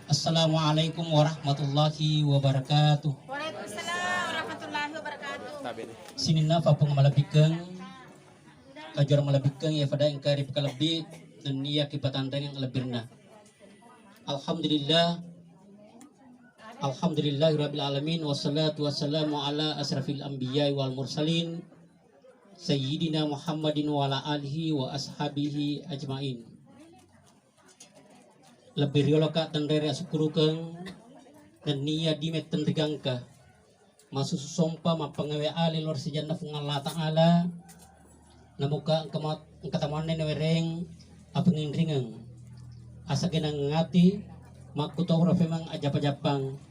Assalamualaikum warahmatullahi wabarakatuh. Waalaikumsalam warahmatullahi wabarakatuh. Sinina fa malabikeng kajor malabikeng ya pada engkari lebih dan niya kipatantang yang lebihna. Alhamdulillah. Alhamdulillahirabbil alamin wassalatu wassalamu ala asrafil anbiya'i wal mursalin sayyidina Muhammadin wa ala alihi wa ashabihi ajmain. Lebih rioloka tandere asukurukeng dan niya dimet tandrigangka masu susompa mapangawe ali lor sejanna fung Allah Ta'ala namuka angkatamanne newereng apengin ringeng asa genang ngati makutawra femang ajap-ajapang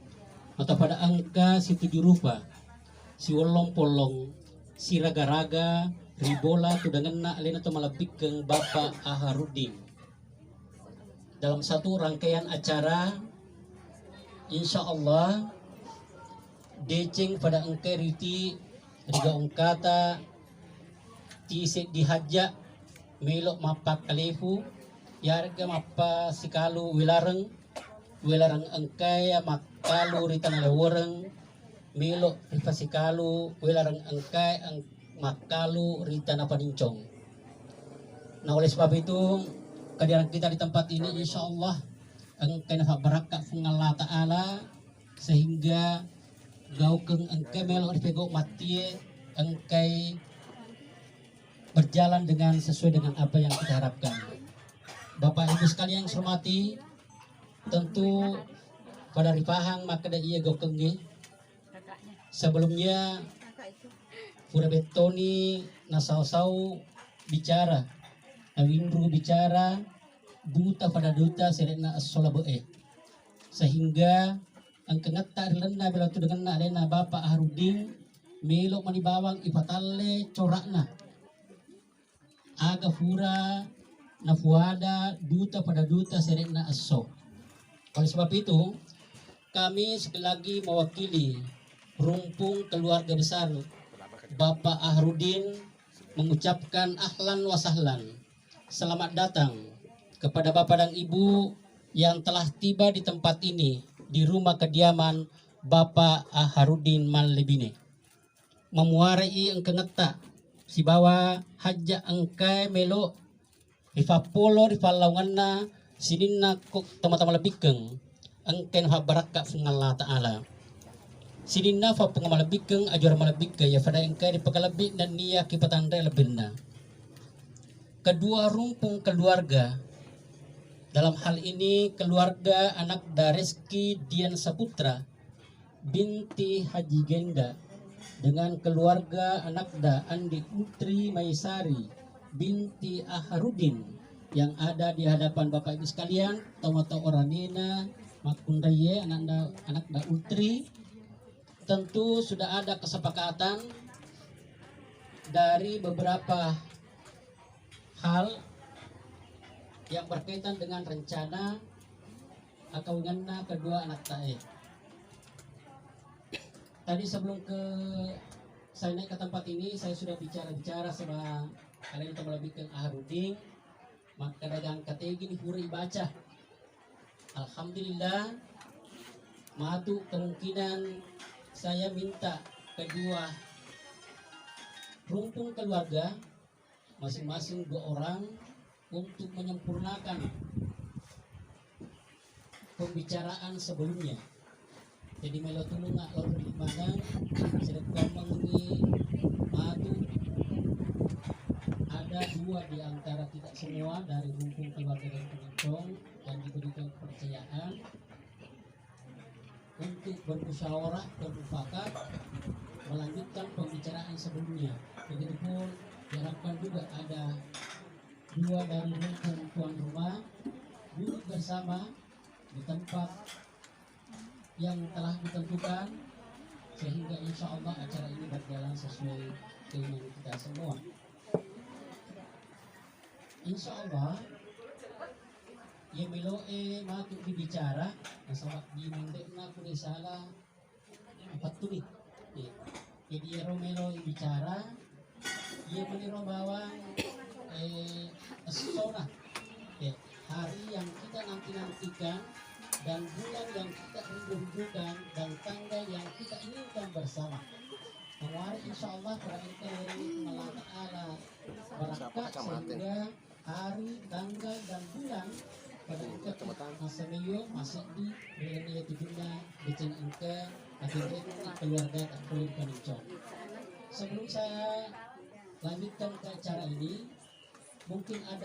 atau pada angka si tujuh rupa si wolong polong si raga-raga ribola tudangan na alena to malabikeng Bapak Aharudin dalam satu rangkaian acara insya Allah deceng pada engke riti riga ongkata tisik dihajak melok mapak kalefu yarga mappa sikalu wilareng engkaya makalu ritana leworeng melok rifa sikalu wilareng engkai makalu ritana panincong. Nah oleh sebab itu kehadiran kita di tempat ini insya Allah engkai nafa barakat fung Allah Ta'ala sehingga gaukeng engkai melok ripego matie engkai berjalan dengan sesuai dengan apa yang kita harapkan. Bapak Ibu sekalian yang saya hormati, tentu pada ripahang maka da iya gaukeng sebelumnya pura betoni nasau-sau bicara Nawindru bicara duta pada duta serena as-solabe sehingga ang kengata rilena bila tu dengan na lena Bapak Harudin melok manibawang ipatalle corakna aga pura nafuada duta pada duta serena as-so. Oleh sebab itu kami sekali lagi mewakili rumpung keluarga besar Bapak Aharudin mengucapkan ahlan wa sahlan. Selamat datang kepada Bapak dan Ibu yang telah tiba di tempat ini di rumah kediaman Bapak Aharudin Malebine. Memuarai engkengeta si bawa haja engkai melo rifapolo rifalawanna sininna kok teman-teman lebikeng engken habaraka fung Allah Ta'ala. Sininna fa pengamalabikeng ajar malabikeng ya pada engkai dipakalabik dan niya kipatandai lebihna. Kedua rumpung keluarga dalam hal ini keluarga anak Dareski Dian Saputra binti Haji Genda dengan keluarga anak da Andi Utri Maisari binti Aharudin yang ada di hadapan Bapak Ibu sekalian tomato oranina makundaye anak da Utri. Tentu sudah ada kesepakatan dari beberapa hal yang berkaitan dengan rencana akawinganna kedua anak tae. Tadi sebelum saya naik ke tempat ini saya sudah bicara sama kalian yang lebih ke Aharudin maka dagang kategi di pura baca. Alhamdulillah matu kemungkinan saya minta kedua rumpung keluarga masing-masing 2 orang untuk menyempurnakan pembicaraan sebelumnya. Jadi melo tulung ngak lor di mana sedek mengi madu ada 2 di antara kita semua dari rumpung keluarga dan penonton dan diberikan kepercayaan untuk bermusyawarah bermufakat melanjutkan pembicaraan sebelumnya. Begitupun diharapkan juga ada 2 dari rumpung tuan rumah duduk bersama di tempat yang telah ditentukan sehingga insya Allah acara ini berjalan sesuai keinginan kita semua. Insya Allah ya meloe matuk dibicara nasabak di mendek na kude salah apa tuh jadi ya romelo bicara ia meniro bawang sona hari yang kita nantikan dan bulan yang kita rindu-rindukan dan tanggal yang kita inginkan bersama. Kemarin insya Allah Qur'an Allah Ta'ala barakat sehingga hari, tanggal, dan bulan pada engkau masamiyo masih di relania tidurnya bikin engkau akhirnya keluarga tak boleh panicong. Sebelum saya lanjutkan ke acara ini, mungkin ada